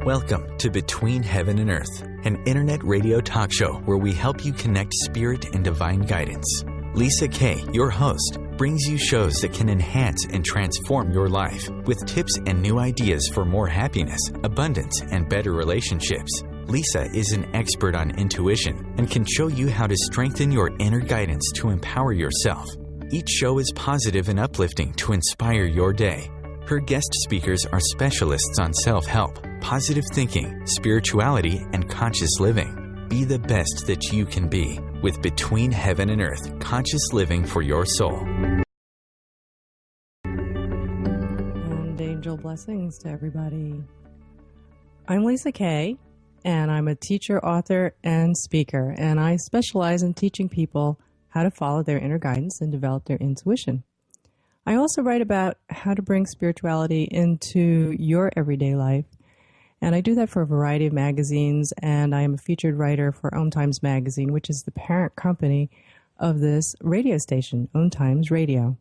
Welcome to Between Heaven and Earth, an internet radio talk show where we help you connect spirit and divine guidance. Lisa Kay, your host, brings you shows that can enhance and transform your life with tips and new ideas for more happiness, abundance, and better relationships. Lisa is an expert on intuition and can show you how to strengthen your inner guidance to empower yourself. Each show is positive and uplifting to inspire your day. Her guest speakers are specialists on self-help, positive thinking, spirituality, and conscious living. Be the best that you can be with Between Heaven and Earth, conscious living for your soul. And angel blessings to everybody. I'm Lisa Kay, and I'm a teacher, author, and speaker, and I specialize in teaching people how to follow their inner guidance and develop their intuition. I also write about how to bring spirituality into your everyday life, and I do that for a variety of magazines, and I am a featured writer for OMTimes magazine, which is the parent company of this radio station, OMTimes Radio.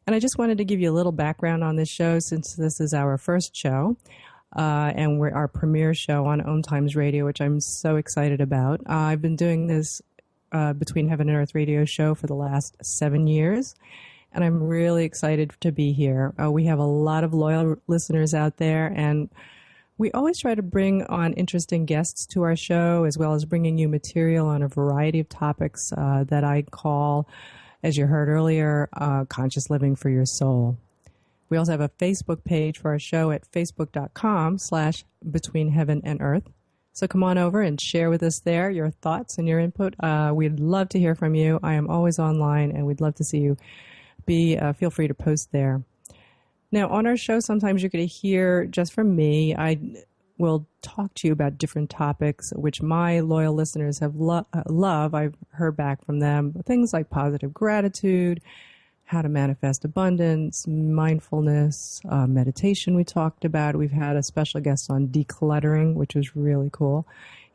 And I just wanted to give you a little background on this show since this is our first show, and we're our premiere show on OMTimes Radio, which I'm so excited about. I've been doing this Between Heaven and Earth radio show for the last 7 years, and I'm really excited to be here. We have a lot of loyal listeners out there, and we always try to bring on interesting guests to our show, as well as bringing you material on a variety of topics that I call, as you heard earlier, conscious living for your soul. We also have a Facebook page for our show at facebook.com/Between Heaven and Earth. So come on over and share with us there your thoughts and your input. We'd love to hear from you. I am always online, and we'd love to see you. Feel free to post there. Now, on our show, sometimes you're going to hear just from me. I will talk to you about different topics, which my loyal listeners have love. I've heard back from them. Things like positive gratitude, how to manifest abundance, mindfulness, meditation we talked about. We've had a special guest on decluttering, which was really cool.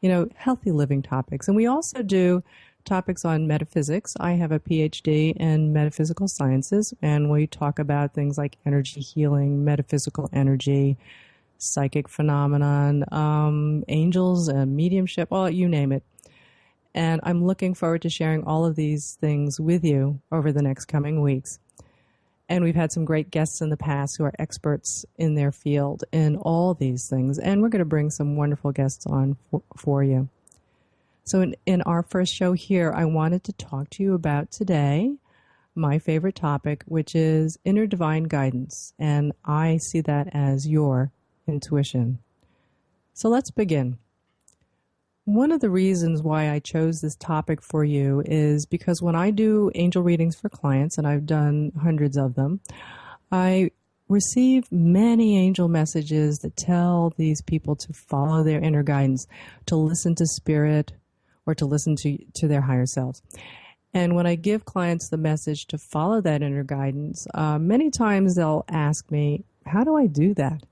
Healthy living topics. And we also do topics on metaphysics. I have a PhD in metaphysical sciences, and we talk about things like energy healing, metaphysical energy, psychic phenomenon, angels, mediumship, you name it. And I'm looking forward to sharing all of these things with you over the next coming weeks. And we've had some great guests in the past who are experts in their field in all these things, and we're going to bring some wonderful guests on for you. So in our first show here, I wanted to talk to you about today my favorite topic, which is inner divine guidance. And I see that as your intuition. So let's begin. One of the reasons why I chose this topic for you is because when I do angel readings for clients, and I've done hundreds of them, I receive many angel messages that tell these people to follow their inner guidance, to listen to spirit, or to listen to their higher selves. And when I give clients the message to follow that inner guidance, many times they'll ask me, how do I do that?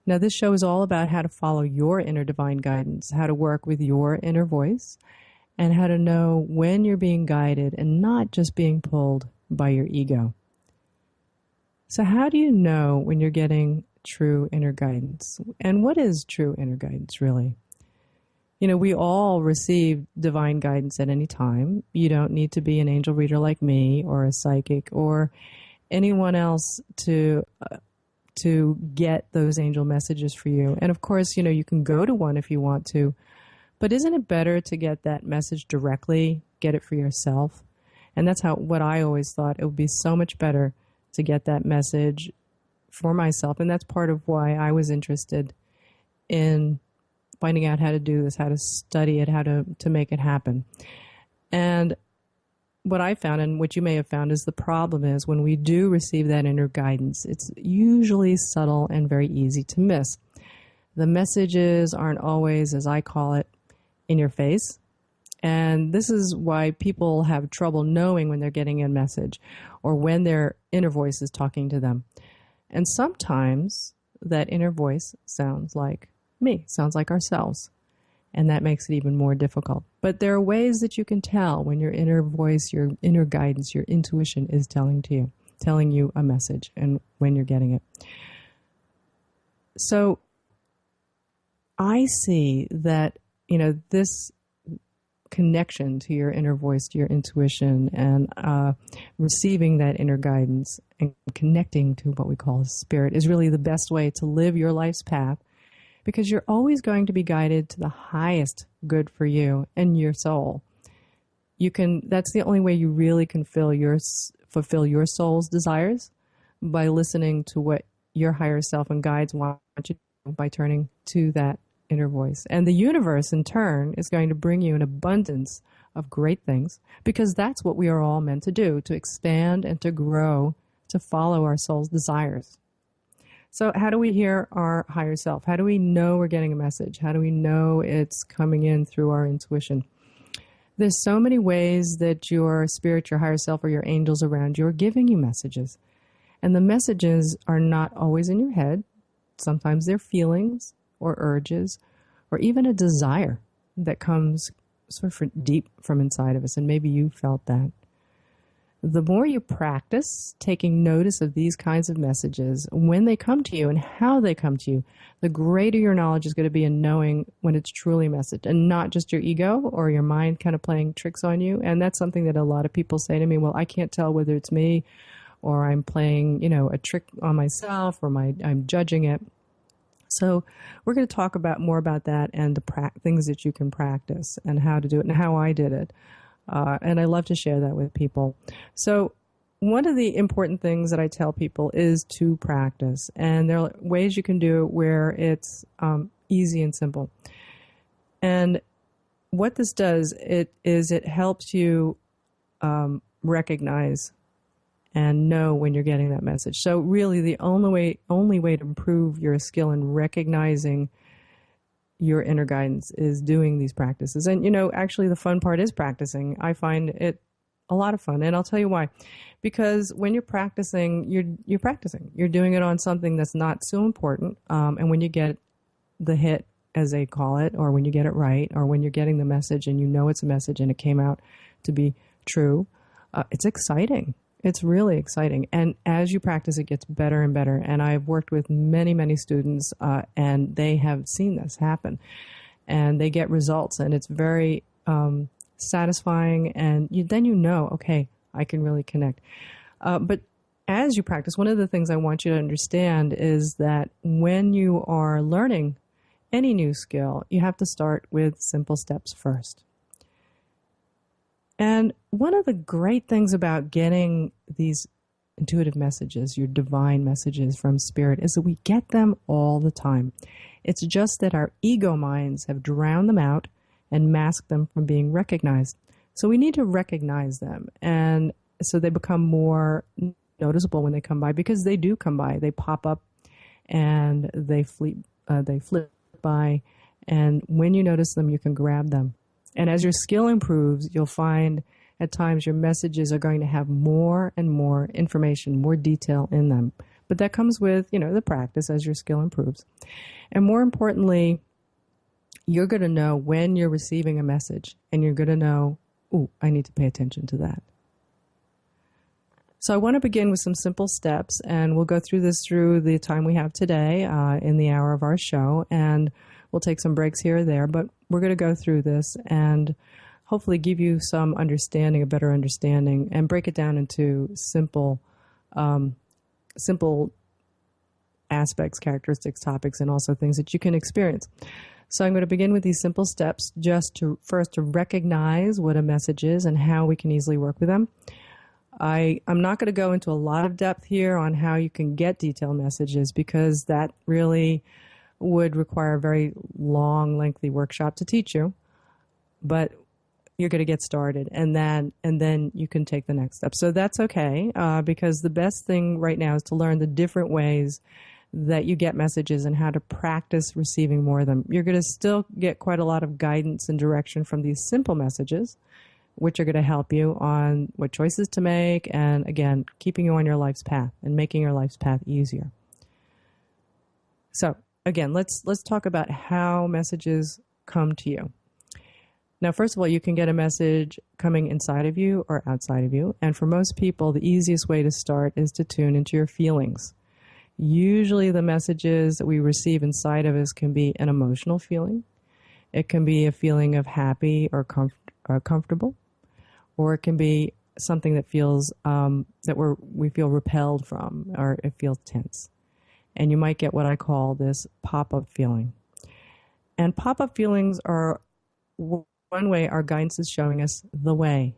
Now, this show is all about how to follow your inner divine guidance, how to work with your inner voice, and how to know when you're being guided and not just being pulled by your ego. So how do you know when you're getting true inner guidance? And what is true inner guidance, really? We all receive divine guidance at any time. You don't need to be an angel reader like me or a psychic or anyone else to get those angel messages for you. And of course, you can go to one if you want to, but isn't it better to get that message directly, get it for yourself? And that's what I always thought. It would be so much better to get that message for myself. And that's part of why I was interested in finding out how to do this, how to study it, how to make it happen. And what I found, and what you may have found, is the problem is when we do receive that inner guidance, it's usually subtle and very easy to miss. The messages aren't always, as I call it, in your face. And this is why people have trouble knowing when they're getting a message or when their inner voice is talking to them. And sometimes that inner voice sounds like me, sounds like ourselves. And that makes it even more difficult. But there are ways that you can tell when your inner voice, your inner guidance, your intuition is telling you a message, and when you're getting it. So I see that, this connection to your inner voice, to your intuition, and receiving that inner guidance and connecting to what we call spirit is really the best way to live your life's path, because you're always going to be guided to the highest good for you and your soul. That's the only way you really can fulfill your soul's desires, by listening to what your higher self and guides want you to do, by turning to that inner voice. And the universe, in turn, is going to bring you an abundance of great things, because that's what we are all meant to do, to expand and to grow, to follow our soul's desires. So how do we hear our higher self? How do we know we're getting a message? How do we know it's coming in through our intuition? There's so many ways that your spirit, your higher self, or your angels around you are giving you messages. And the messages are not always in your head. Sometimes they're feelings or urges, or even a desire that comes sort of deep from inside of us. And maybe you felt that. The more you practice taking notice of these kinds of messages, when they come to you and how they come to you, the greater your knowledge is going to be in knowing when it's truly a message, and not just your ego or your mind kind of playing tricks on you. And that's something that a lot of people say to me, well, I can't tell whether it's me or I'm playing, a trick on myself, or I'm judging it. So we're going to talk more about that, and the things that you can practice, and how to do it, and how I did it. And I love to share that with people. So one of the important things that I tell people is to practice. And there are ways you can do it where it's easy and simple. And what this does, it helps you recognize and know when you're getting that message. So really the only way to improve your skill in recognizing your inner guidance is doing these practices. And, actually the fun part is practicing. I find it a lot of fun. And I'll tell you why. Because when you're practicing, you're practicing. You're doing it on something that's not so important. And when you get the hit, as they call it, or when you get it right, or when you're getting the message and you know it's a message and it came out to be true, it's exciting. It's really exciting. And as you practice, it gets better and better. And I've worked with many, many students, and they have seen this happen. And they get results, and it's very satisfying. And then okay, I can really connect. But as you practice, one of the things I want you to understand is that when you are learning any new skill, you have to start with simple steps first. And one of the great things about getting these intuitive messages, your divine messages from spirit, is that we get them all the time. It's just that our ego minds have drowned them out and masked them from being recognized. So we need to recognize them. And so they become more noticeable when they come by, because they do come by. They pop up and they flip by. And when you notice them, you can grab them. And as your skill improves, you'll find at times your messages are going to have more and more information, more detail in them. But that comes with, the practice as your skill improves. And more importantly, you're going to know when you're receiving a message, and you're going to know, I need to pay attention to that. So I want to begin with some simple steps, and we'll go through this through the time we have today in the hour of our show. And we'll take some breaks here or there, but we're going to go through this and hopefully give you some understanding, a better understanding, and break it down into simple aspects, characteristics, topics, and also things that you can experience. So I'm going to begin with these simple steps just to recognize what a message is and how we can easily work with them. I'm not going to go into a lot of depth here on how you can get detailed messages, because that really would require a very long, lengthy workshop to teach you. But you're going to get started, and then you can take the next step. So that's okay, because the best thing right now is to learn the different ways that you get messages and how to practice receiving more of them. You're going to still get quite a lot of guidance and direction from these simple messages, which are going to help you on what choices to make, and again, keeping you on your life's path and making your life's path easier. So again, let's talk about how messages come to you. Now, first of all, you can get a message coming inside of you or outside of you. And for most people, the easiest way to start is to tune into your feelings. Usually the messages that we receive inside of us can be an emotional feeling. It can be a feeling of happy or comfortable, or it can be something that feels that we feel repelled from, or it feels tense. And you might get what I call this pop-up feeling. And pop-up feelings are one way our guidance is showing us the way.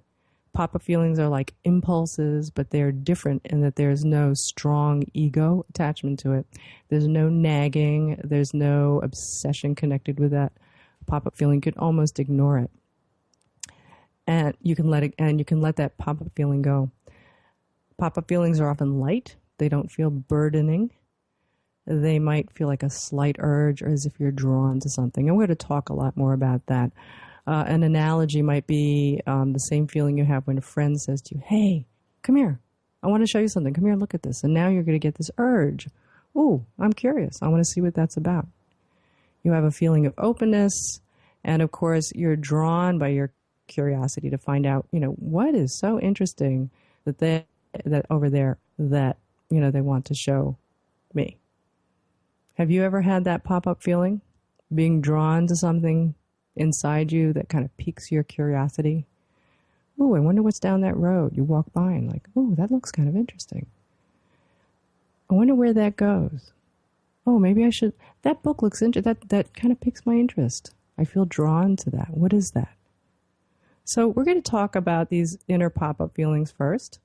Pop-up feelings are like impulses, but they're different in that there's no strong ego attachment to it. There's no nagging. There's no obsession connected with that pop-up feeling. You can almost ignore it. And you can let that pop-up feeling go. Pop-up feelings are often light. They don't feel burdening. They might feel like a slight urge or as if you're drawn to something. And we're going to talk a lot more about that. An analogy might be the same feeling you have when a friend says to you, hey, come here. I want to show you something. Come here and look at this. And now you're going to get this urge. Ooh, I'm curious. I want to see what that's about. You have a feeling of openness. And, of course, you're drawn by your curiosity to find out, what is so interesting that over there that, they want to show me. Have you ever had that pop-up feeling? Being drawn to something inside you that kind of piques your curiosity? Ooh, I wonder what's down that road. You walk by and like, ooh, that looks kind of interesting. I wonder where that goes. Oh, maybe I should. That book looks interesting. That kind of piques my interest. I feel drawn to that. What is that? So we're going to talk about these inner pop-up feelings first,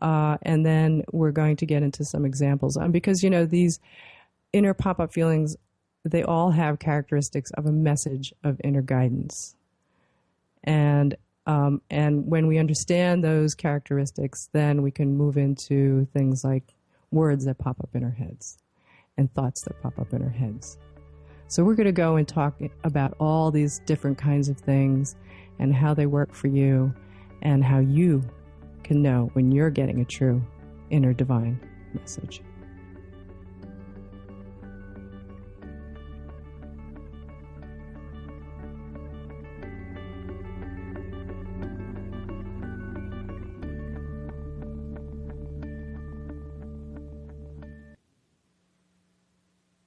and then we're going to get into some examples. Because, these inner pop-up feelings, they all have characteristics of a message of inner guidance. And when we understand those characteristics, then we can move into things like words that pop up in our heads and thoughts that pop up in our heads. So we're going to go and talk about all these different kinds of things and how they work for you and how you can know when you're getting a true inner divine message.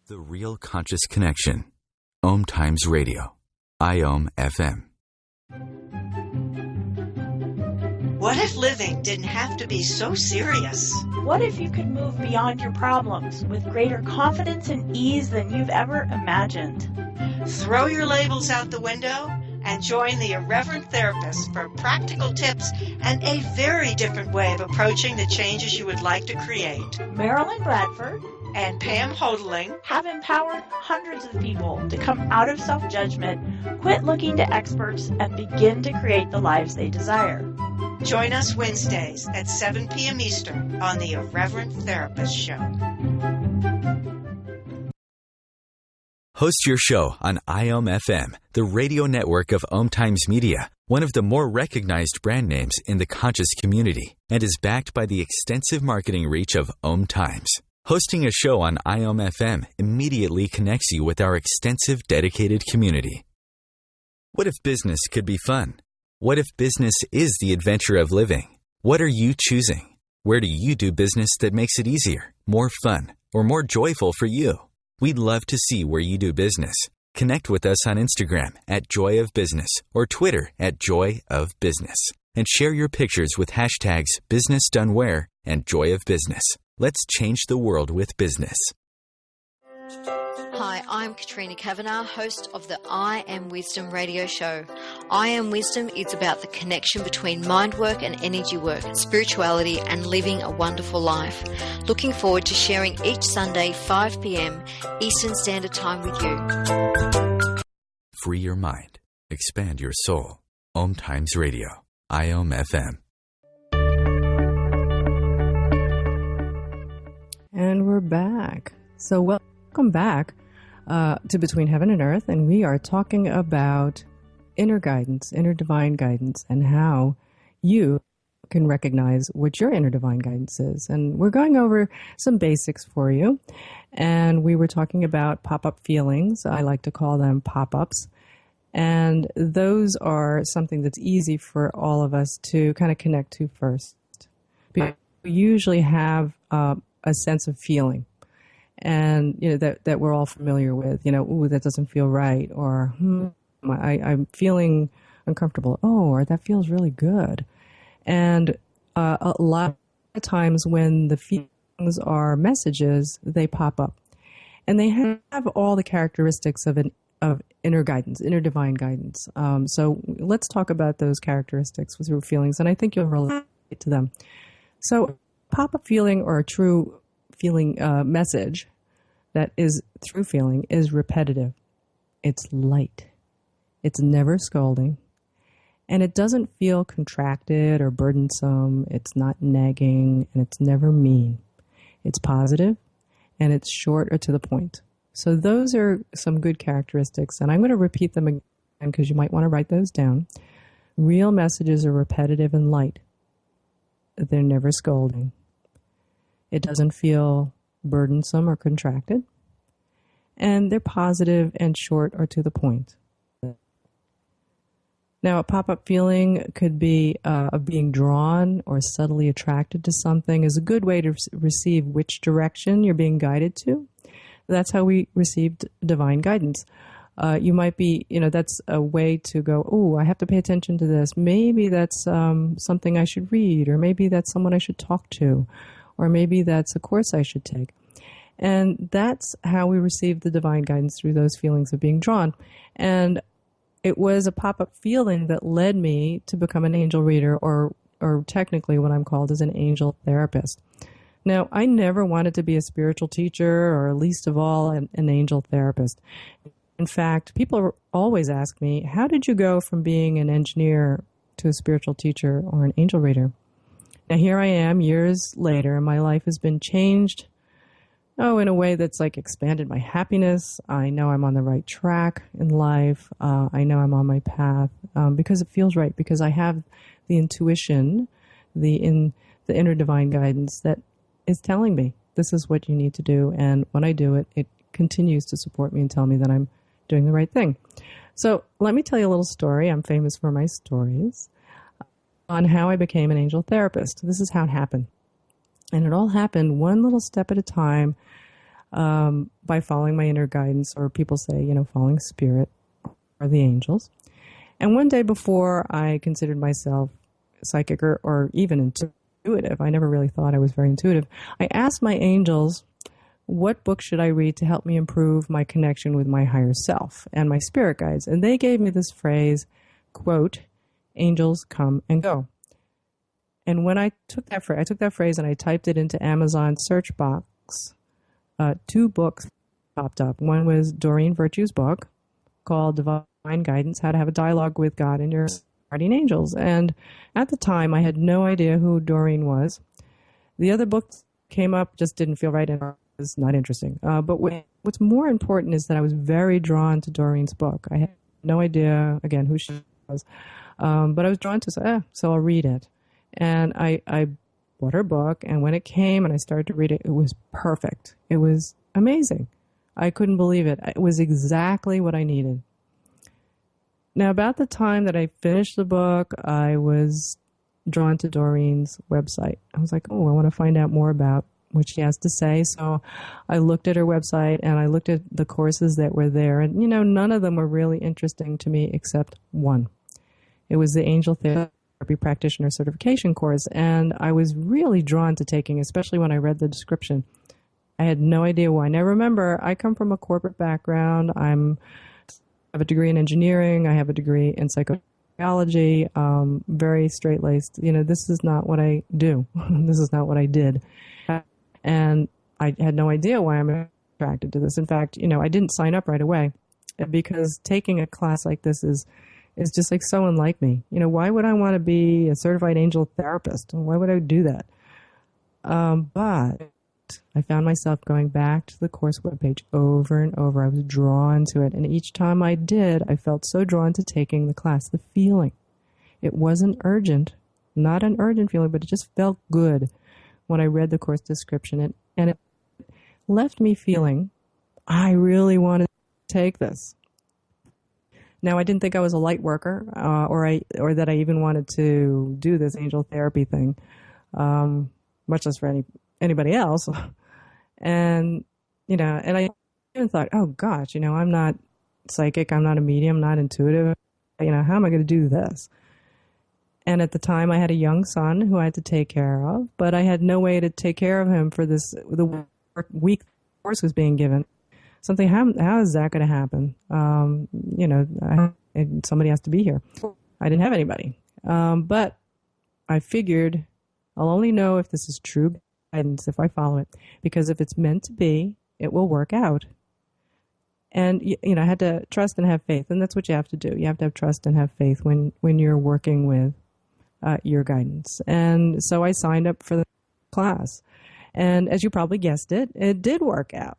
The Real Conscious Connection. OMTimes Radio. IOM FM. What if living didn't have to be so serious? What if you could move beyond your problems with greater confidence and ease than you've ever imagined? Throw your labels out the window and join the Irreverent Therapist for practical tips and a very different way of approaching the changes you would like to create. Marilyn Bradford and Pam Hodling have empowered hundreds of people to come out of self-judgment, quit looking to experts, and begin to create the lives they desire. Join us Wednesdays at 7 p.m. Eastern on the Irreverent Therapist Show. Host your show on IOM FM, the radio network of OMTimes Media, one of the more recognized brand names in the conscious community, and is backed by the extensive marketing reach of OMTimes. Hosting a show on IOM FM immediately connects you with our extensive dedicated community. What if business could be fun? What if business is the adventure of living? What are you choosing? Where do you do business that makes it easier, more fun, or more joyful for you? We'd love to see where you do business. Connect with us on Instagram at Joy of Business or Twitter at Joy of Business, and share your pictures with hashtags BusinessDoneWhere and Joy of Business. Let's change the world with business. Hi, I'm Katrina Kavanagh, host of the I Am Wisdom radio show. I Am Wisdom is about the connection between mind work and energy work, spirituality, and living a wonderful life. Looking forward to sharing each Sunday, 5 p.m. Eastern Standard Time with you. Free your mind. Expand your soul. OMTimes Radio. IOM FM. And we're back. So welcome back to Between Heaven and Earth, and we are talking about inner guidance, inner divine guidance, and how you can recognize what your inner divine guidance is. And we're going over some basics for you. And we were talking about pop-up feelings. I like to call them pop-ups. And those are something that's easy for all of us to kind of connect to first. We usually have a sense of feeling. and that we're all familiar with. Ooh, that doesn't feel right, or I'm feeling uncomfortable. Oh, or that feels really good. And a lot of times when the feelings are messages, they pop up, and they have all the characteristics of inner guidance, inner divine guidance. So let's talk about those characteristics with your feelings, and I think you'll relate to them. So, pop-up feeling, or a true feeling message that is through feeling, is repetitive. It's light. It's never scolding. And it doesn't feel contracted or burdensome. It's not nagging, and it's never mean. It's positive, and it's short or to the point. So those are some good characteristics, and I'm going to repeat them again because you might want to write those down. Real messages are repetitive and light. They're never scolding. It doesn't feel burdensome or contracted. And they're positive and short or to the point. Now, a pop-up feeling could be of being drawn or subtly attracted to something, is a good way to receive which direction you're being guided to. That's how we received divine guidance. You might be, that's a way to go, oh, I have to pay attention to this. Maybe that's something I should read, or maybe that's someone I should talk to, or maybe that's a course I should take. And that's how we received the divine guidance, through those feelings of being drawn. And it was a pop-up feeling that led me to become an angel reader, or technically what I'm called is an angel therapist. Now, I never wanted to be a spiritual teacher, or least of all an angel therapist. In fact, people always ask me, how did you go from being an engineer to a spiritual teacher or an angel reader? Now, here I am years later, and my life has been changed, in a way that's like expanded my happiness. I know I'm on the right track in life. I know I'm on my path because it feels right, because I have the intuition, the inner divine guidance that is telling me this is what you need to do. And when I do it, it continues to support me and tell me that I'm doing the right thing. So let me tell you a little story. I'm famous for my stories on how I became an angel therapist. This is how it happened. And it all happened one little step at a time by following my inner guidance, or people say, following spirit or the angels. And one day before I considered myself psychic or even intuitive, I never really thought I was very intuitive, I asked my angels, what book should I read to help me improve my connection with my higher self and my spirit guides? And they gave me this phrase, quote, angels come and go. And when I took that phrase and I typed it into Amazon search box, 2 books popped up. One was Doreen Virtue's book called Divine Guidance, How to Have a Dialogue with God and Your Guardian Angels. And at the time, I had no idea who Doreen was. The other books came up, just didn't feel right, and was not interesting. But what's more important is that I was very drawn to Doreen's book. I had no idea, again, who she was. But I was drawn to it, so I'll read it. And I bought her book, and when it came and I started to read it, it was perfect. It was amazing. I couldn't believe it. It was exactly what I needed. Now, about the time that I finished the book, I was drawn to Doreen's website. I was like, oh, I want to find out more about what she has to say. So I looked at her website, and I looked at the courses that were there. And, none of them were really interesting to me except one. It was the Angel Therapy Practitioner Certification course, and I was really drawn to taking, especially when I read the description. I had no idea why. Now, remember, I come from a corporate background. I have a degree in engineering. I have a degree in psychology, very straight-laced. This is not what I do. This is not what I did. And I had no idea why I'm attracted to this. In fact, I didn't sign up right away, because taking a class like this is just like so unlike me. Why would I want to be a certified angel therapist? Why would I do that? But I found myself going back to the course webpage over and over. I was drawn to it. And each time I did, I felt so drawn to taking the class. The feeling. It wasn't urgent, not an urgent feeling, but it just felt good when I read the course description. And it left me feeling, I really want to take this. Now, I didn't think I was a light worker, or that I even wanted to do this angel therapy thing, much less for anybody else. And And I even thought, oh gosh, I'm not psychic, I'm not a medium, not intuitive. How am I going to do this? And at the time, I had a young son who I had to take care of, but I had no way to take care of him for the week the course was being given. Something, how is that going to happen? Somebody has to be here. I didn't have anybody. But I figured I'll only know if this is true guidance if I follow it, because if it's meant to be, it will work out. And, I had to trust and have faith, and that's what you have to do. You have to have trust and have faith when you're working with your guidance. And so I signed up for the class. And as you probably guessed it did work out.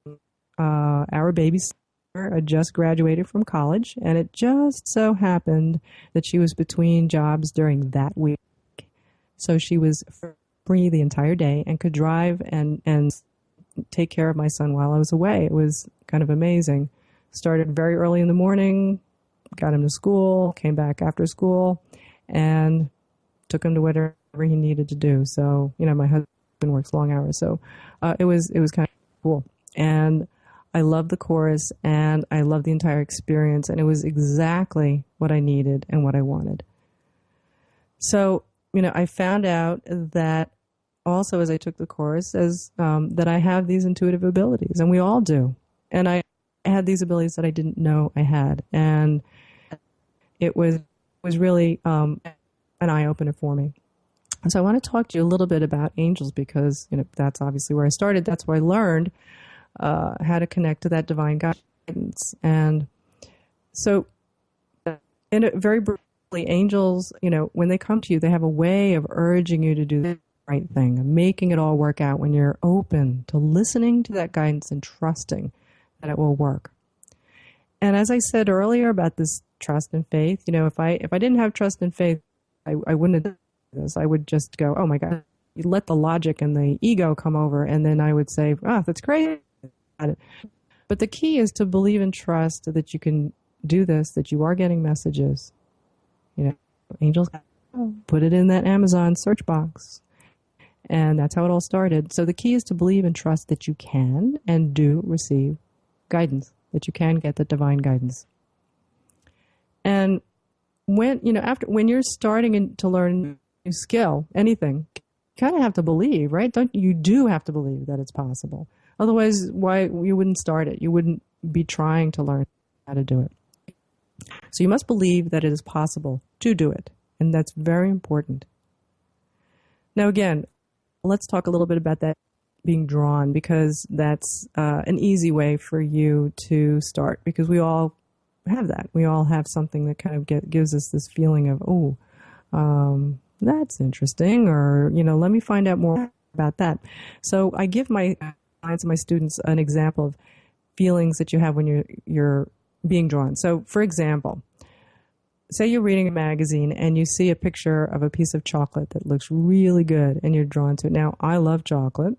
Our babysitter had just graduated from college, and it just so happened that she was between jobs during that week. So she was free the entire day and could drive and take care of my son while I was away. It was kind of amazing. Started very early in the morning, got him to school, came back after school, and took him to whatever he needed to do. So, my husband works long hours. So it was kind of cool. And I loved the course, and I loved the entire experience, and it was exactly what I needed and what I wanted. So, I found out that also as I took the course, that I have these intuitive abilities, and we all do. And I had these abilities that I didn't know I had, and it was really an eye-opener for me. So I want to talk to you a little bit about angels, because that's obviously where I started. That's where I learned how to connect to that divine guidance. And so, very briefly, angels, when they come to you, they have a way of urging you to do the right thing, and making it all work out when you're open to listening to that guidance and trusting that it will work. And as I said earlier about this trust and faith, if I didn't have trust and faith, I wouldn't have done this. I would just go, oh my God, you let the logic and the ego come over, and then I would say, that's crazy. But the key is to believe and trust that you can do this, that you are getting messages. Angels, put it in that Amazon search box. And that's how it all started. So the key is to believe and trust that you can and do receive guidance, that you can get the divine guidance. And when you're starting to learn a new skill, anything, you kind of have to believe, right? You do have to believe that it's possible. Otherwise, why you wouldn't start it? You wouldn't be trying to learn how to do it. So you must believe that it is possible to do it. And that's very important. Now, again, let's talk a little bit about that being drawn, because that's an easy way for you to start, because we all have that. We all have something that kind of gives us this feeling of, that's interesting, or, let me find out more about that. So I give my clients and my students an example of feelings that you have when you're being drawn. So, for example, say you're reading a magazine and you see a picture of a piece of chocolate that looks really good and you're drawn to it. Now, I love chocolate,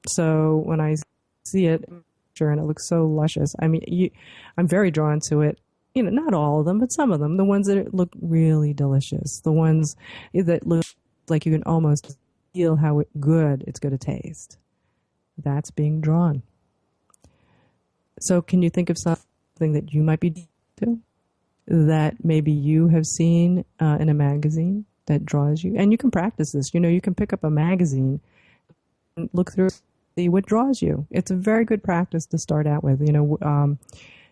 so when I see it and it looks so luscious, I'm very drawn to it. Not all of them, but some of them, the ones that look really delicious, the ones that look like you can almost feel how good it's going to taste. That's being drawn. So can you think of something that you might be drawn to, that maybe you have seen in a magazine that draws you? And you can practice this. You can pick up a magazine and look through it, see what draws you. It's a very good practice to start out with.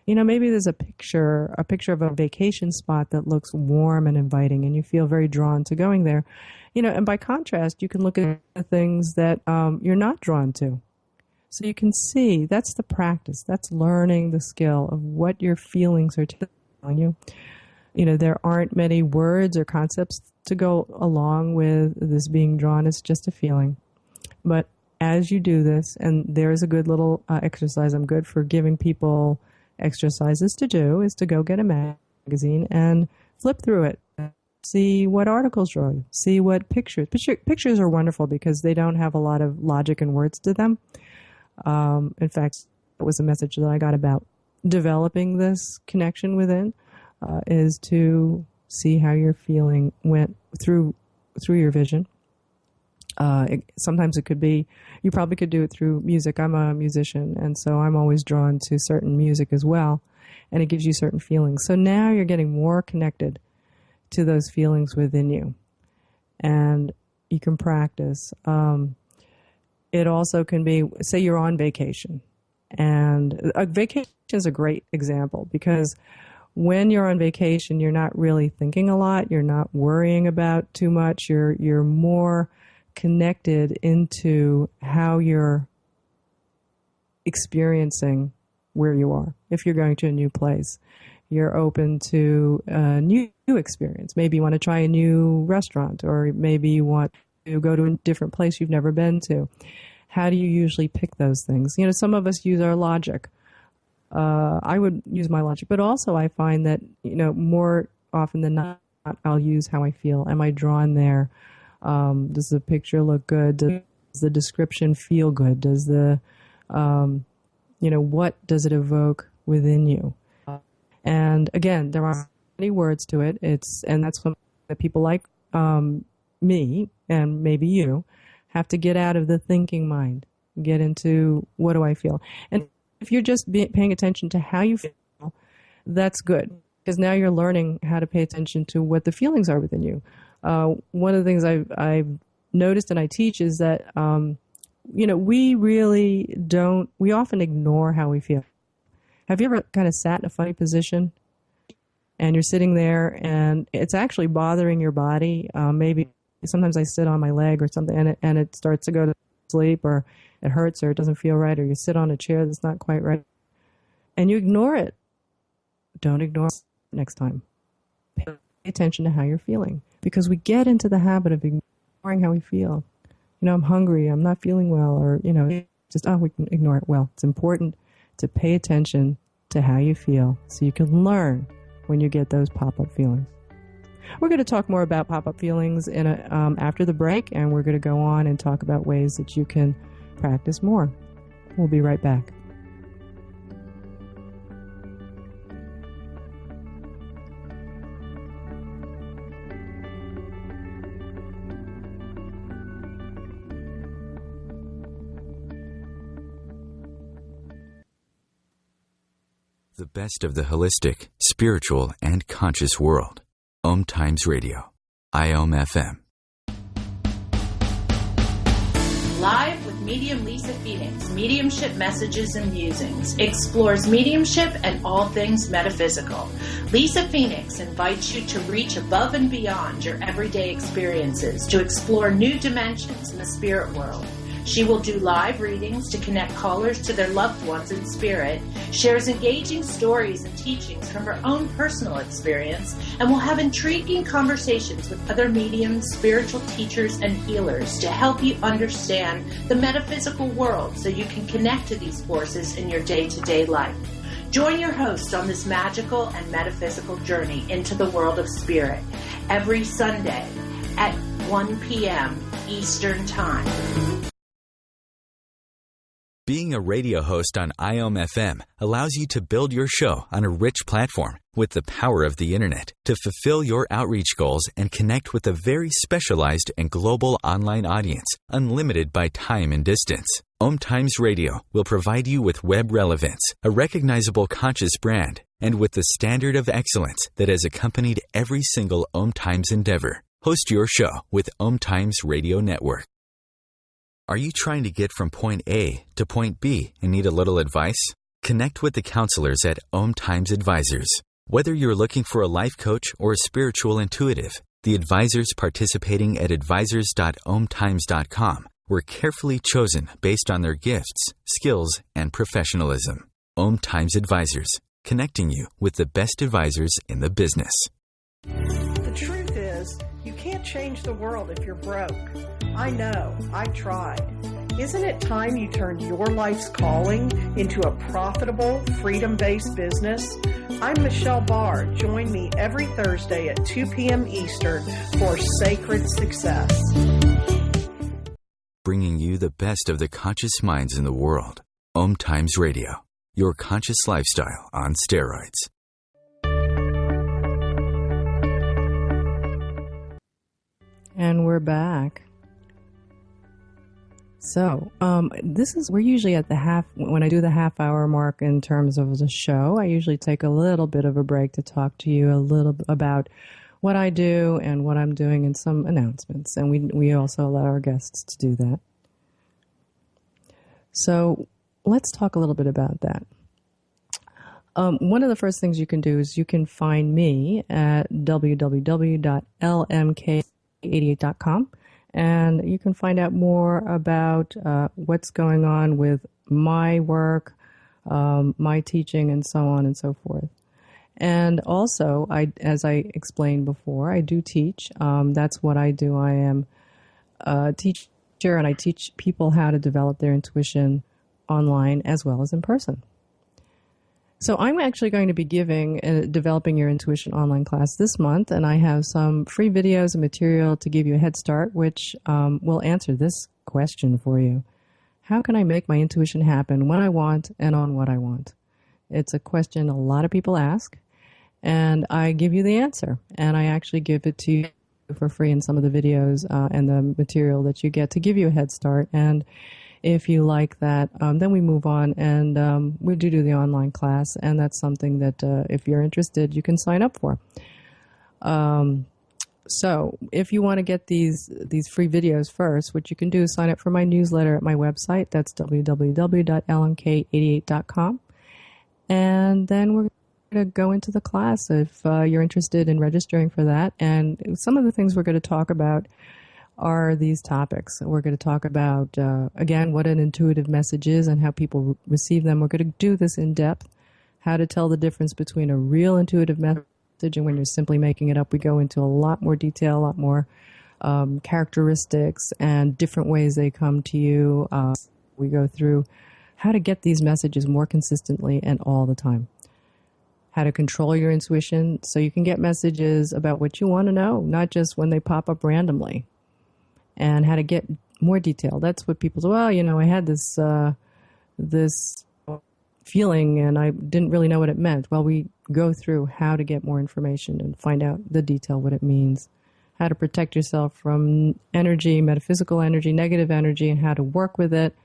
Maybe there's a picture of a vacation spot that looks warm and inviting, and you feel very drawn to going there. And by contrast, you can look at the things that you're not drawn to. So you can see, that's the practice. That's learning the skill of what your feelings are telling you. There aren't many words or concepts to go along with this being drawn. It's just a feeling. But as you do this, and there's a good little exercise I'm good for giving people exercises to do, is to go get a magazine and flip through it. See what articles draw you. See what pictures. Pictures are wonderful because they don't have a lot of logic and words to them. In fact, it was a message that I got about developing this connection within, is to see how your feeling went through your vision. Sometimes it could be, you probably could do it through music. I'm a musician, and so I'm always drawn to certain music as well, and it gives you certain feelings. So now you're getting more connected to those feelings within you, and you can practice. It also can be, say you're on vacation, and a vacation is a great example because when you're on vacation, you're not really thinking a lot. You're not worrying about too much. You're more connected into how you're experiencing where you are. If you're going to a new place, you're open to a new experience. Maybe you want to try a new restaurant, or maybe you want to go to a different place you've never been to. How do you usually pick those things? You know, some of us use our logic. I would use my logic, but also I find that, you know, more often than not, I'll use how I feel. Am I drawn there? Does the picture look good? Does the description feel good? Does the, you know, what does it evoke within you? And again, there aren't many words to it. And that's when the people like me and maybe you have to get out of the thinking mind, get into what do I feel. And if you're just paying attention to how you feel, that's good, because now you're learning how to pay attention to what the feelings are within you. One of the things I've noticed and I teach is that, you know, we often ignore how we feel. Have you ever kind of sat in a funny position and you're sitting there and it's actually bothering your body? Maybe sometimes I sit on my leg or something and it starts to go to sleep, or it hurts, or it doesn't feel right, or you sit on a chair that's not quite right and you ignore it. Don't ignore it next time. Pay attention to how you're feeling, because we get into the habit of ignoring how we feel. You know, I'm hungry, I'm not feeling well, or, you know, just, we can ignore it. Well, it's important to pay attention to how you feel so you can learn when you get those pop-up feelings. We're going to talk more about pop-up feelings after the break, and we're going to go on and talk about ways that you can practice more. We'll be right back. The best of the holistic, spiritual, and conscious world. OMTimes Radio. IOM FM. Live with medium Lisa Phoenix, Mediumship Messages and Musings, explores mediumship and all things metaphysical. Lisa Phoenix invites you to reach above and beyond your everyday experiences, to explore new dimensions in the spirit world. She will do live readings to connect callers to their loved ones in spirit, shares engaging stories and teachings from her own personal experience, and will have intriguing conversations with other mediums, spiritual teachers, and healers to help you understand the metaphysical world so you can connect to these forces in your day-to-day life. Join your host on this magical and metaphysical journey into the world of spirit every Sunday at 1 p.m. Eastern Time. Being a radio host on IOM FM allows you to build your show on a rich platform with the power of the internet to fulfill your outreach goals and connect with a very specialized and global online audience, unlimited by time and distance. OMTimes Radio will provide you with web relevance, a recognizable conscious brand, and with the standard of excellence that has accompanied every single OMTimes endeavor. Host your show with OMTimes Radio Network. Are you trying to get from point A to point B and need a little advice? Connect with the counselors at OMTimes Advisors. Whether you're looking for a life coach or a spiritual intuitive, the advisors participating at advisors.omtimes.com were carefully chosen based on their gifts, skills, and professionalism. OMTimes Advisors, connecting you with the best advisors in the business. The truth is, you can't change the world if you're broke. I know, I tried. Isn't it time you turned your life's calling into a profitable, freedom-based business? I'm Michelle Barr. Join me every Thursday at 2 p.m. Eastern for Sacred Success. Bringing you the best of the conscious minds in the world. OMTimes Radio, your conscious lifestyle on steroids. And we're back. So, we're usually at the when I do the half hour mark in terms of the show, I usually take a little bit of a break to talk to you a little about what I do and what I'm doing and some announcements. And we also allow our guests to do that. So let's talk a little bit about that. One of the first things you can do is you can find me at www.lmk88.com. And you can find out more about what's going on with my work, my teaching, and so on and so forth. And also, as I explained before, I do teach. That's what I do. I am a teacher, and I teach people how to develop their intuition online as well as in person. So I'm actually going to be giving a Developing Your Intuition online class this month, and I have some free videos and material to give you a head start, which will answer this question for you. How can I make my intuition happen when I want and on what I want? It's a question a lot of people ask, and I give you the answer, and I actually give it to you for free in some of the videos and the material that you get to give you a head start. And if you like that, then we move on, and we do the online class, and that's something that if you're interested, you can sign up for. So if you want to get these free videos first, what you can do is sign up for my newsletter at my website. That's www.lmk88.com. And then we're going to go into the class if you're interested in registering for that. And some of the things we're going to talk about are these topics. We're going to talk about, again, what an intuitive message is and how people receive them. We're going to do this in depth, how to tell the difference between a real intuitive message and when you're simply making it up. We go into a lot more detail, a lot more characteristics and different ways they come to you. We go through how to get these messages more consistently and all the time. How to control your intuition so you can get messages about what you want to know, not just when they pop up randomly. And how to get more detail. That's what people say, well, I had this feeling and I didn't really know what it meant. Well, we go through how to get more information and find out the detail, what it means, how to protect yourself from energy, metaphysical energy, negative energy, and how to work with it.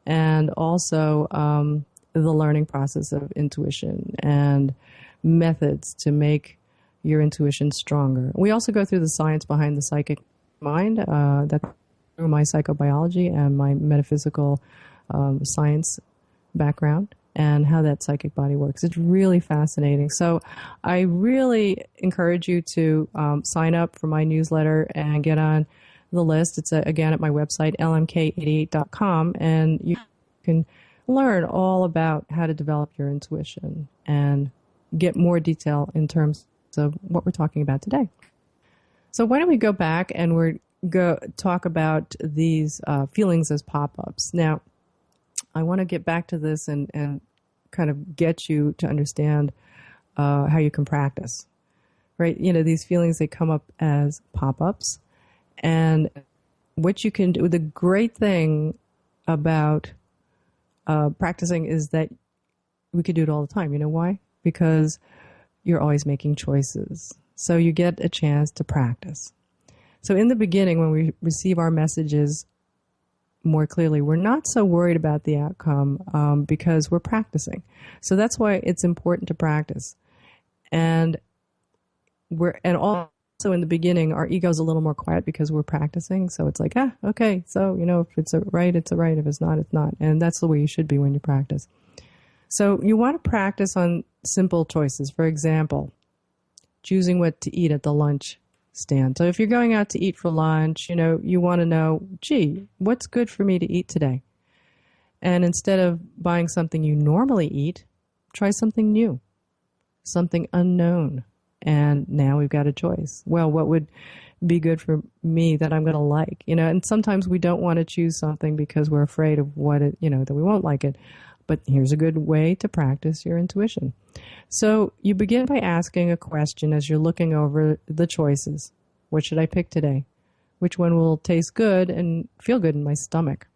And also the learning process of intuition and methods to make your intuition stronger. We also go through the science behind the psychic mind, that's through my psychobiology and my metaphysical science background and how that psychic body works. It's really fascinating. So I really encourage you to sign up for my newsletter and get on the list. It's again at my website, lmk88.com, and you can learn all about how to develop your intuition and get more detail in terms of what we're talking about today. So why don't we go back and talk about these feelings as pop-ups. Now, I want to get back to this and kind of get you to understand how you can practice, right? These feelings, they come up as pop-ups. And what you can do, the great thing about practicing is that we could do it all the time. You know why? Because you're always making choices. So you get a chance to practice. So in the beginning, when we receive our messages more clearly, we're not so worried about the outcome because we're practicing. So that's why it's important to practice. And also in the beginning, our ego's a little more quiet because we're practicing. So it's like, okay. So, if it's a right, it's a right. If it's not, it's not. And that's the way you should be when you practice. So you want to practice on simple choices. For example, choosing what to eat at the lunch stand. So if you're going out to eat for lunch, you want to know, what's good for me to eat today? And instead of buying something you normally eat, try something new, something unknown. And now we've got a choice. Well, what would be good for me that I'm going to like? And sometimes we don't want to choose something because we're afraid of that we won't like it. But here's a good way to practice your intuition. So you begin by asking a question as you're looking over the choices. What should I pick today? Which one will taste good and feel good in my stomach?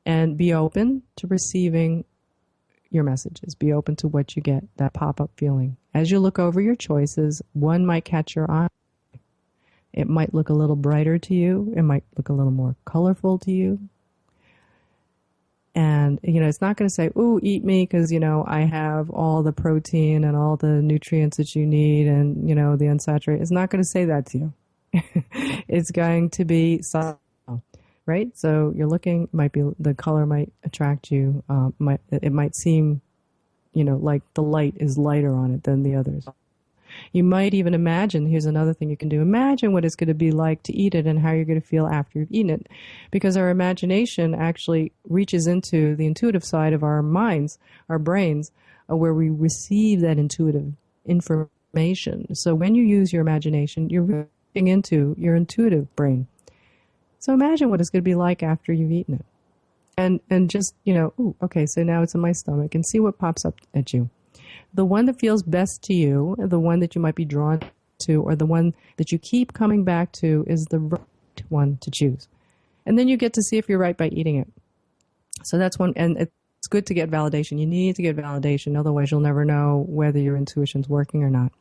And be open to receiving your messages. Be open to what you get, that pop-up feeling. As you look over your choices, one might catch your eye. It might look a little brighter to you. It might look a little more colorful to you. And, it's not going to say, ooh, eat me because, I have all the protein and all the nutrients that you need and, the unsaturated. It's not going to say that to you. It's going to be subtle, right? So you're looking, the color might attract you. It might seem, like the light is lighter on it than the others. You might even imagine, here's another thing you can do, imagine what it's going to be like to eat it and how you're going to feel after you've eaten it. Because our imagination actually reaches into the intuitive side of our minds, our brains, where we receive that intuitive information. So when you use your imagination, you're reaching into your intuitive brain. So imagine what it's going to be like after you've eaten it. And just, ooh, okay, so now it's in my stomach, and see what pops up at you. The one that feels best to you, the one that you might be drawn to, or the one that you keep coming back to is the right one to choose. And then you get to see if you're right by eating it. So that's one, and it's good to get validation. You need to get validation, otherwise you'll never know whether your intuition's working or not.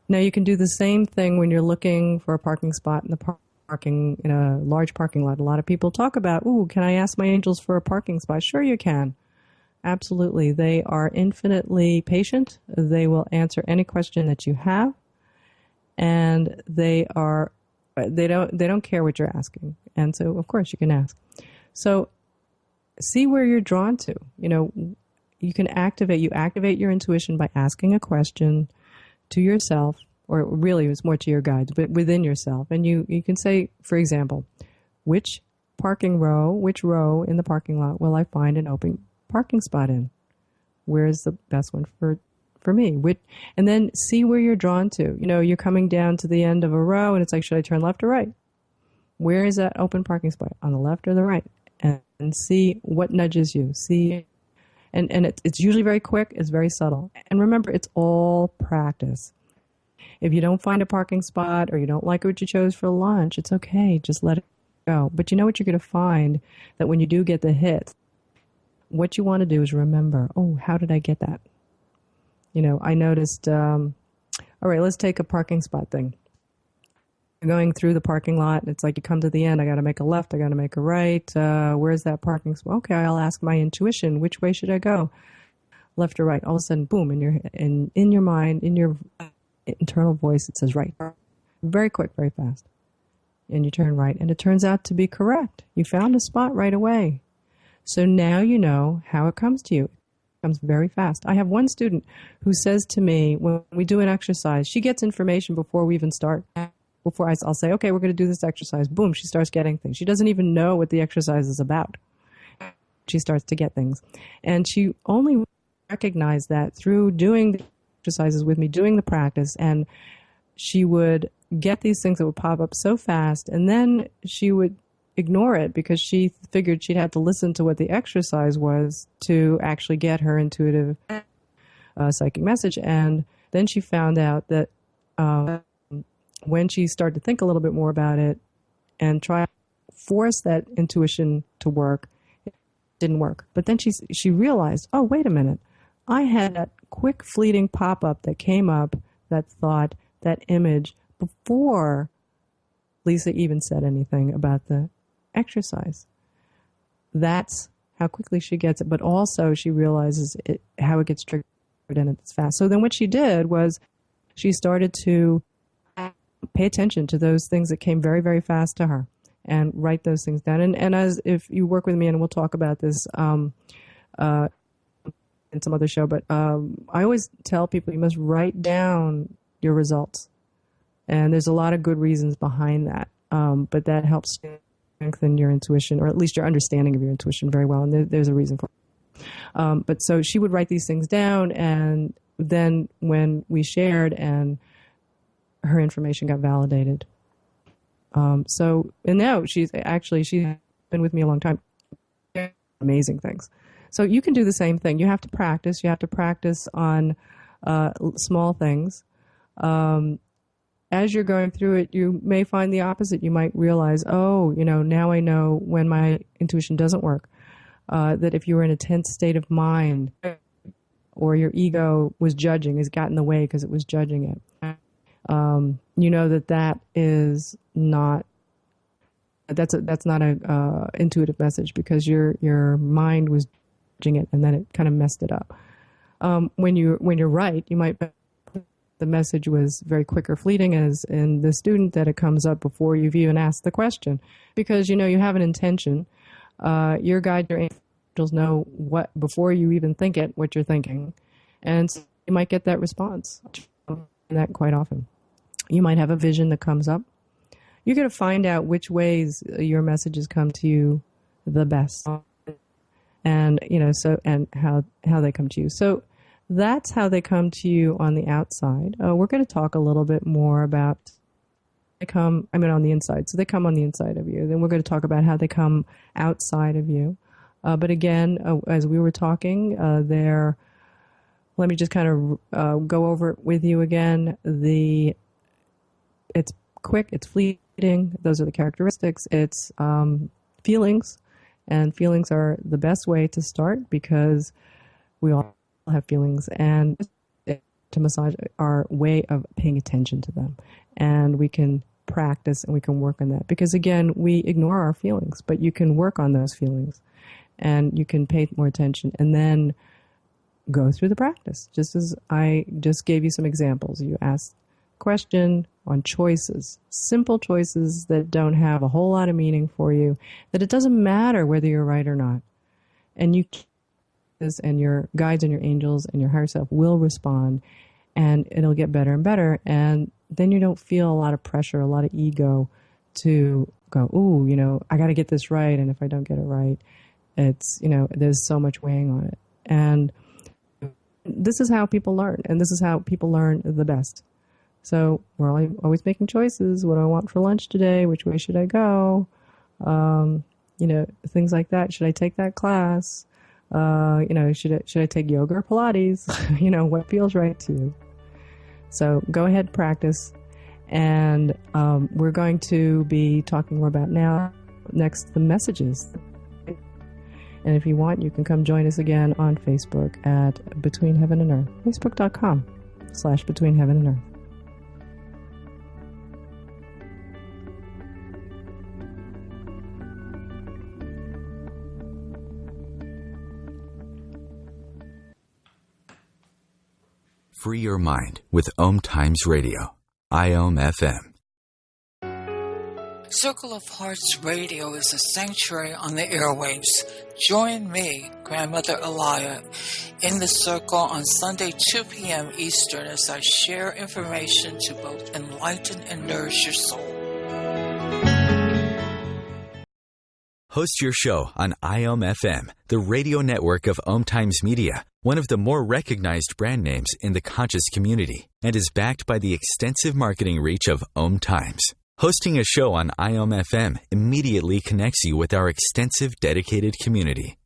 Now you can do the same thing when you're looking for a parking spot in in a large parking lot. A lot of people talk about, ooh, can I ask my angels for a parking spot? Sure you can. Absolutely. They are infinitely patient. They will answer any question that you have. And they don't care what you're asking. And so, of course, you can ask. So see where you're drawn to. You can activate your intuition by asking a question to yourself, or really it's more to your guides, but within yourself. And you can say, for example, which row in the parking lot will I find an open parking spot in? Where is the best one for me? And then see where you're drawn to. You're coming down to the end of a row and it's like, should I turn left or right? Where is that open parking spot? On the left or the right? And see what nudges you. See, and it's usually very quick. It's very subtle. And remember, it's all practice. If you don't find a parking spot or you don't like what you chose for lunch, it's okay. Just let it go. But you know what you're going to find? That when you do get the hit, what you want to do is remember, oh, how did I get that? I noticed, all right, let's take a parking spot thing. You're going through the parking lot, and it's like you come to the end, I got to make a left, I got to make a right. Where's that parking spot? Okay, I'll ask my intuition, which way should I go? Left or right? All of a sudden, boom, in your mind, in your internal voice, it says right. Very quick, very fast. And you turn right, and it turns out to be correct. You found a spot right away. So now you know how it comes to you. It comes very fast. I have one student who says to me, when we do an exercise, she gets information before we even start. Before I'll say, okay, we're going to do this exercise. Boom, she starts getting things. She doesn't even know what the exercise is about. She starts to get things. And she only recognized that through doing the exercises with me, doing the practice, and she would get these things that would pop up so fast, and then she would ignore it because she figured she'd have to listen to what the exercise was to actually get her intuitive psychic message. And then she found out that when she started to think a little bit more about it and try to force that intuition to work, it didn't work. But then she realized, oh, wait a minute. I had that quick fleeting pop-up that came up, that thought, that image, before Lisa even said anything about the exercise. That's how quickly she gets it. But also she realizes how it gets triggered and it's fast. So then what she did was she started to pay attention to those things that came very, very fast to her and write those things down. And as if you work with me, and we'll talk about this in some other show, but I always tell people you must write down your results. And there's a lot of good reasons behind that. But that helps strengthen your intuition, or at least your understanding of your intuition very well. And there's a reason for it. But so she would write these things down, and then when we shared and her information got validated. And now she's been with me a long time. Amazing things. So you can do the same thing. You have to practice. You have to practice on small things. As you're going through it, you may find the opposite. You might realize, now I know when my intuition doesn't work. That if you were in a tense state of mind, or your ego was judging, has got in the way because it was judging it. You know that is not that's not a intuitive message, because your mind was judging it, and then it kind of messed it up. When you're right, you might, the message was very quick or fleeting, as in the student, that it comes up before you've even asked the question, because you have an intention. Your guide, your angels know what, before you even think it, what you're thinking, and so you might get that response. That quite often, you might have a vision that comes up. You're going to find out which ways your messages come to you the best, and and how they come to you. So that's how they come to you on the outside. We're going to talk a little bit more about on the inside. So they come on the inside of you. Then we're going to talk about how they come outside of you. But again, as we were talking, let me just kind of go over it with you again. It's quick, it's fleeting. Those are the characteristics. It's feelings, and feelings are the best way to start, because we all have feelings, and to massage our way of paying attention to them. And we can practice and we can work on that, because again, we ignore our feelings, but you can work on those feelings and you can pay more attention, and then go through the practice. Just as I just gave you some examples. You asked a question on choices, simple choices that don't have a whole lot of meaning for you, that it doesn't matter whether you're right or not. And and your guides and your angels and your higher self will respond, and it'll get better and better. And then you don't feel a lot of pressure, a lot of ego to go, ooh, I got to get this right. And if I don't get it right, it's, there's so much weighing on it. And this is how people learn, and this is how people learn the best. So we're always making choices. What do I want for lunch today? Which way should I go? Things like that. Should I take that class? Should I take yoga or Pilates? What feels right to you. So go ahead, practice. And we're going to be talking more about next the messages. And if you want, you can come join us again on Facebook at Between Heaven and Earth. Facebook.com/Between Heaven and Earth. Free your mind with OMTimes Radio, IOM FM. Circle of Hearts Radio is a sanctuary on the airwaves. Join me, Grandmother Elia, in the circle on Sunday, 2 p.m. Eastern, as I share information to both enlighten and nourish your soul. Host your show on IOM FM, the radio network of OMTimes Media, one of the more recognized brand names in the conscious community, and is backed by the extensive marketing reach of OMTimes. Hosting a show on IOM FM immediately connects you with our extensive dedicated community.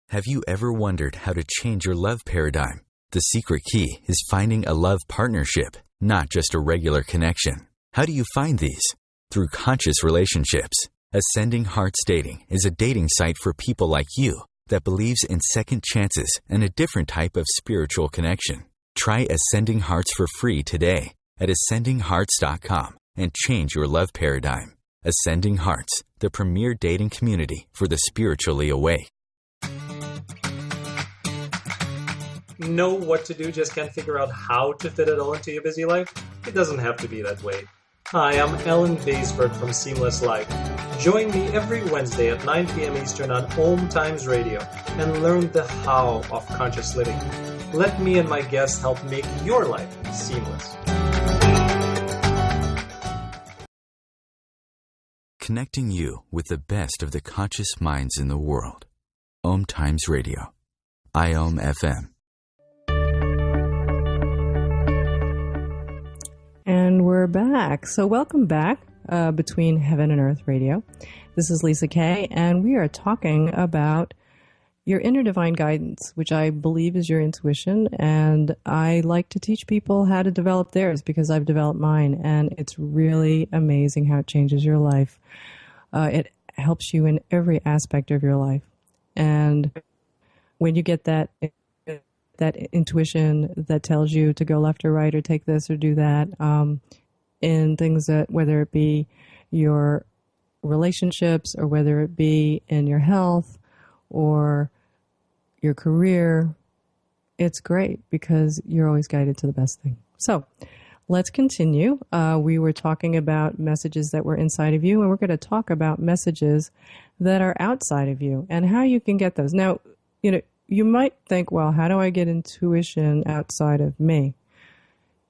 Have you ever wondered how to change your love paradigm? The secret key is finding a love partnership, not just a regular connection. How do you find these? Through conscious relationships. Ascending Hearts Dating is a dating site for people like you that believes in second chances and a different type of spiritual connection. Try Ascending Hearts for free today at ascendinghearts.com and change your love paradigm. Ascending Hearts, the premier dating community for the spiritually awake. Know what to do, just can't figure out how to fit it all into your busy life? It doesn't have to be that way. Hi, I'm Ellen Baisberg from Seamless Life. Join me every Wednesday at 9 p.m. Eastern on OMTimes Radio and learn the how of conscious living. Let me and my guests help make your life seamless. Connecting you with the best of the conscious minds in the world. OMTimes Radio, IOM FM. And we're back. So welcome back, Between Heaven and Earth Radio. This is Lisa Kay, and we are talking about your inner divine guidance, which I believe is your intuition. And I like to teach people how to develop theirs because I've developed mine, and it's really amazing how it changes your life. It helps you in every aspect of your life. And when you get that intuition that tells you to go left or right or take this or do that, in things that, whether it be your relationships, or whether it be in your health or your career, it's great because you're always guided to the best thing. So let's continue. We were talking about messages that were inside of you, and we're going to talk about messages that are outside of you and how you can get those. Now, you might think, well, how do I get intuition outside of me?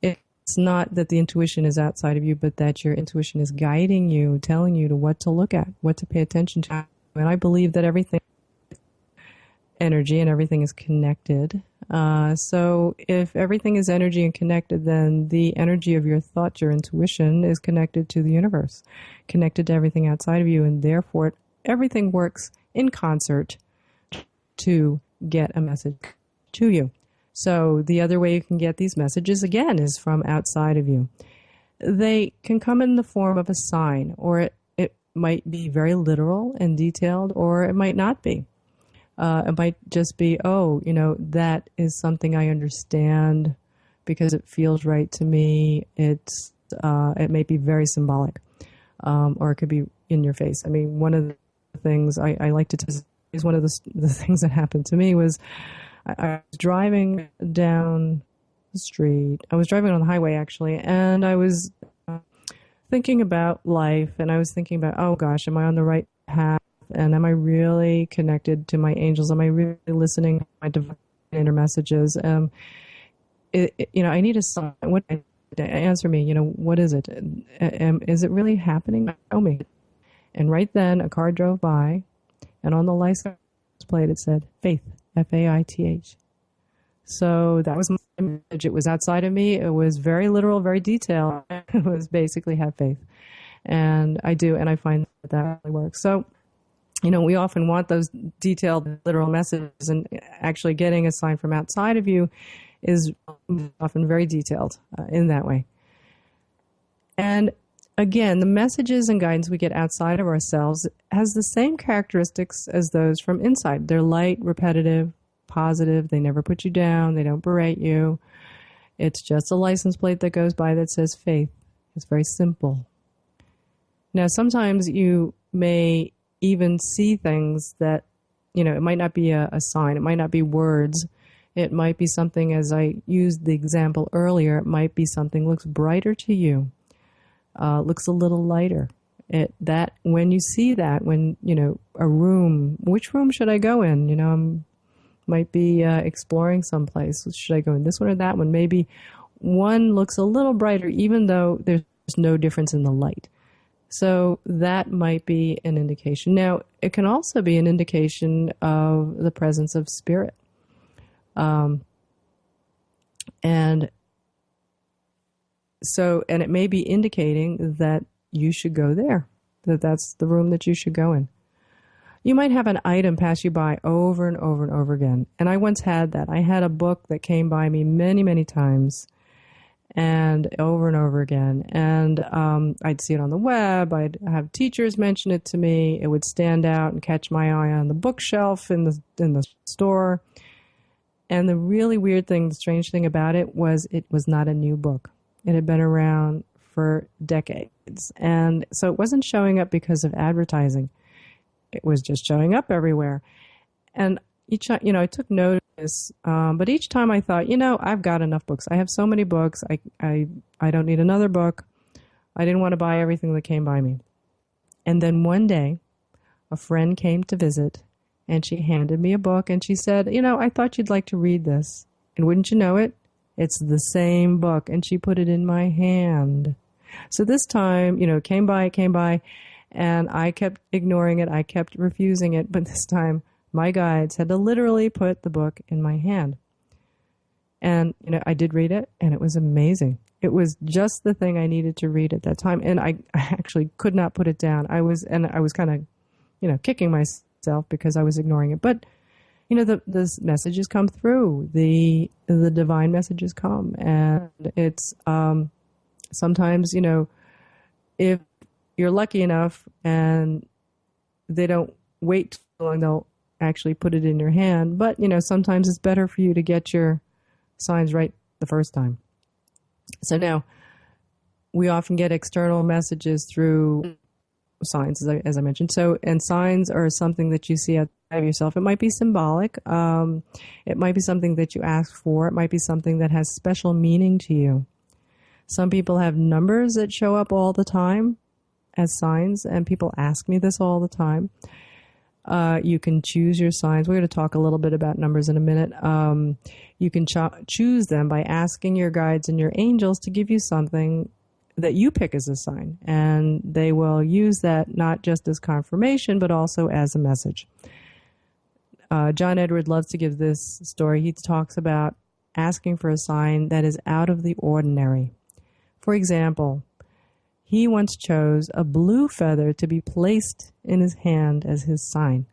It's not that the intuition is outside of you, but that your intuition is guiding you, telling you to what to look at, what to pay attention to. And I believe that everything is energy and everything is connected. So if everything is energy and connected, then the energy of your thought, your intuition, is connected to the universe, connected to everything outside of you, and therefore everything works in concert to get a message to you. So the other way you can get these messages, again, is from outside of you. They can come in the form of a sign, or it might be very literal and detailed, or it might not be. It might just be, that is something I understand because it feels right to me. It may be very symbolic, or it could be in your face. I mean, one of the things I like to tell is one of the things that happened to me was I was driving down the street. I was driving on the highway, actually, and I was thinking about life, and I was thinking about, oh gosh, am I on the right path? And am I really connected to my angels? Am I really listening to my divine inner messages? I need a sign. What answer me? What is it? Is it really happening? Show me. And right then, a car drove by, and on the license plate it said Faith, Faith. So that was my message. It was outside of me. It was very literal, very detailed. It was basically have faith, and I do, and I find that really works. So. We often want those detailed, literal messages, and actually getting a sign from outside of you is often very detailed in that way. And again, the messages and guidance we get outside of ourselves has the same characteristics as those from inside. They're light, repetitive, positive. They never put you down. They don't berate you. It's just a license plate that goes by that says faith. It's very simple. Now, sometimes you may even see things that, it might not be a sign. It might not be words. It might be something, as I used the example earlier, it might be something looks brighter to you, looks a little lighter. When you see that, when, a room, which room should I go in? Might be exploring someplace. Should I go in this one or that one? Maybe one looks a little brighter, even though there's no difference in the light. So that might be an indication. Now, it can also be an indication of the presence of spirit. And it may be indicating that you should go there, that's the room that you should go in. You might have an item pass you by over and over and over again. And I once had that. I had a book that came by me many, many times, and over again. And I'd see it on the web. I'd have teachers mention it to me. It would stand out and catch my eye on the bookshelf in the store. And the really weird thing, the strange thing about it was not a new book. It had been around for decades. And so it wasn't showing up because of advertising. It was just showing up everywhere. And I took notice, but each time I thought, I've got enough books. I have so many books. I don't need another book. I didn't want to buy everything that came by me. And then one day, a friend came to visit, and she handed me a book, and she said, I thought you'd like to read this. And wouldn't you know it? It's the same book. And she put it in my hand. So this time, came by, and I kept ignoring it. I kept refusing it. But this time, my guides had to literally put the book in my hand. And, I did read it, and it was amazing. It was just the thing I needed to read at that time. And I actually could not put it down. I was kind of, kicking myself because I was ignoring it. But, the messages come through. The divine messages come. And it's sometimes, if you're lucky enough and they don't wait too long, they'll actually put it in your hand. But, sometimes it's better for you to get your signs right the first time. So now we often get external messages through signs, as I mentioned. So, and signs are something that you see outside of yourself. It might be symbolic. It might be something that you ask for. It might be something that has special meaning to you. Some people have numbers that show up all the time as signs, and people ask me this all the time. You can choose your signs. We're going to talk a little bit about numbers in a minute. You can choose them by asking your guides and your angels to give you something that you pick as a sign, and they will use that not just as confirmation, but also as a message. John Edward loves to give this story. He talks about asking for a sign that is out of the ordinary. For example, he once chose a blue feather to be placed in his hand as his sign.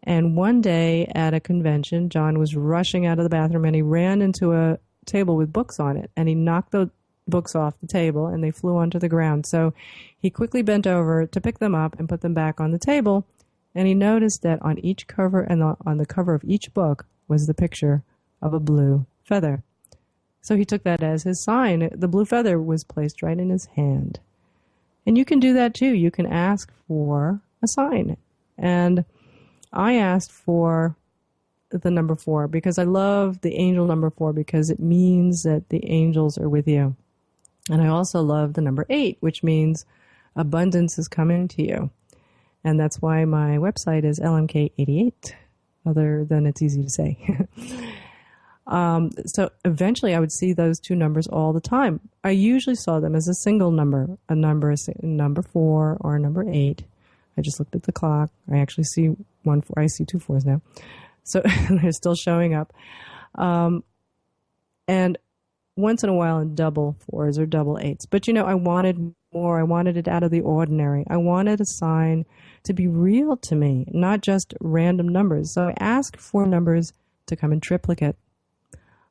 And one day at a convention, John was rushing out of the bathroom and he ran into a table with books on it, and he knocked the books off the table and they flew onto the ground. So he quickly bent over to pick them up and put them back on the table, and he noticed that on each cover and on the cover of each book was the picture of a blue feather. So he took that as his sign. The blue feather was placed right in his hand. And you can do that too. You can ask for a sign. And I asked for the number 4 because I love the angel number 4 because it means that the angels are with you. And I also love the number 8, which means abundance is coming to you. And that's why my website is LMK88, other than it's easy to say. So eventually I would see those two numbers all the time. I usually saw them as a single number, number 4 or a number 8. I just looked at the clock. I actually see 1 4. I see 2 4s now. So they're still showing up. And once in a while in double 4s or double 8s. But, I wanted more. I wanted it out of the ordinary. I wanted a sign to be real to me, not just random numbers. So I asked for numbers to come in triplicate.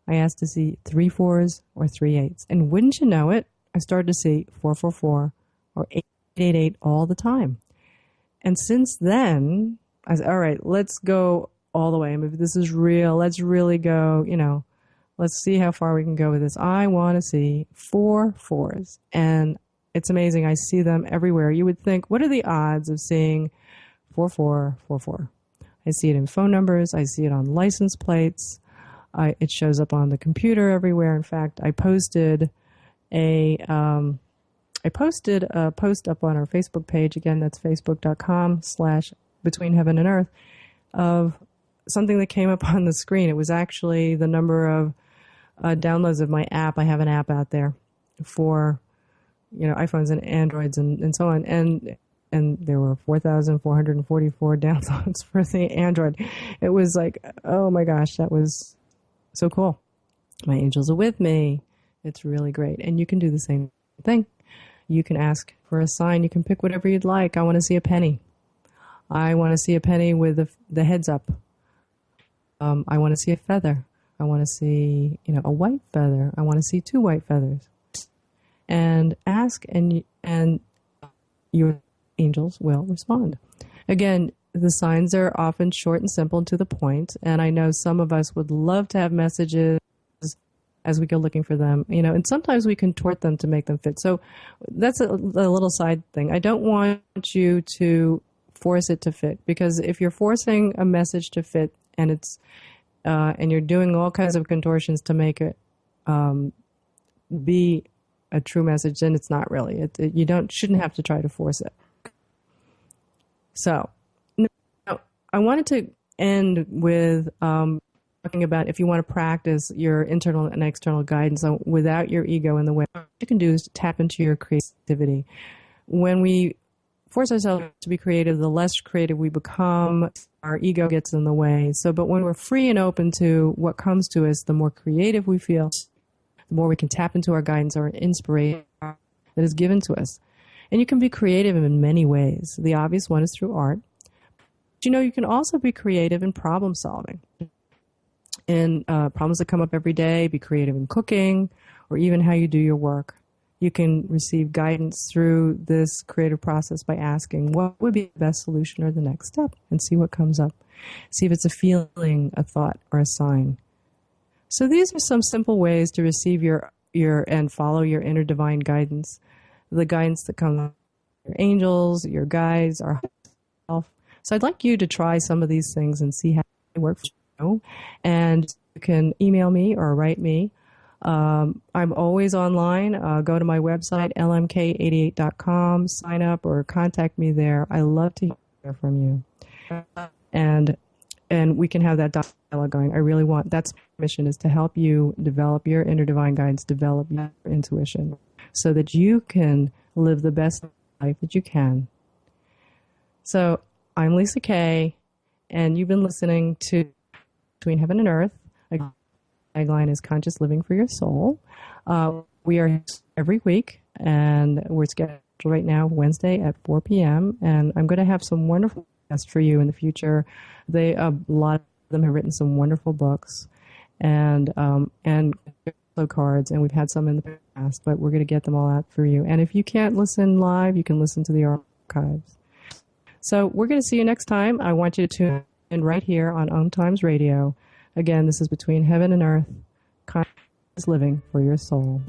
I asked to see 3 4s or 3 8s. And wouldn't you know it, I started to see 4 4 4 or 8 8 8 all the time. And since then, I said, all right, let's go all the way. I mean, if this is real, let's really go, let's see how far we can go with this. I want to see 4 4s. And it's amazing. I see them everywhere. You would think, what are the odds of seeing 4 4 4 4? I see it in phone numbers. I see it on license plates. It shows up on the computer everywhere. In fact, I posted a post up on our Facebook page. Again, that's facebook.com/Between Heaven and Earth, of something that came up on the screen. It was actually the number of downloads of my app. I have an app out there for, iPhones and Androids and so on. And there were 4,444 downloads for the Android. It was like, oh my gosh, that was so cool. My angels are with me. It's really great. And you can do the same thing. You can ask for a sign. You can pick whatever you'd like. I want to see a penny. I want to see a penny with the heads up. I want to see a feather. I want to see, a white feather. I want to see 2 white feathers. And ask, and your angels will respond. Again, the signs are often short and simple and to the point. And I know some of us would love to have messages as we go looking for them, and sometimes we contort them to make them fit. So that's a little side thing. I don't want you to force it to fit, because if you're forcing a message to fit and it's and you're doing all kinds of contortions to make it be a true message, then it's not really. You shouldn't have to try to force it. So now, I wanted to end with talking about if you want to practice your internal and external guidance without your ego in the way. What you can do is tap into your creativity. When we force ourselves to be creative, the less creative we become, our ego gets in the way. But when we're free and open to what comes to us, the more creative we feel, the more we can tap into our guidance or inspiration that is given to us. And you can be creative in many ways. The obvious one is through art. But you can also be creative in problem solving. In problems that come up every day, be creative in cooking, or even how you do your work. You can receive guidance through this creative process by asking what would be the best solution or the next step, and see what comes up. See if it's a feeling, a thought, or a sign. So these are some simple ways to receive your and follow your inner divine guidance, the guidance that comes your angels, your guides, our self. So I'd like you to try some of these things and see how they work for you. And you can email me or write me. I'm always online. Go to my website, lmk88.com, sign up or contact me there. I love to hear from you. And we can have that dialogue going. I really want, that's my mission, is to help you develop your inner divine guidance, develop your intuition so that you can live the best life that you can. So I'm Lisa Kay, and you've been listening to Between Heaven and Earth. The tagline is Conscious Living for Your Soul. We are every week, and we're scheduled right now Wednesday at 4 p.m., and I'm going to have some wonderful guests for you in the future. A lot of them have written some wonderful books and cards, and we've had some in the past, but we're going to get them all out for you. And if you can't listen live, you can listen to the archives. So we're going to see you next time. I want you to tune in right here on OMTimes Radio. Again, this is Between Heaven and Earth, Conscious Living for Your Soul.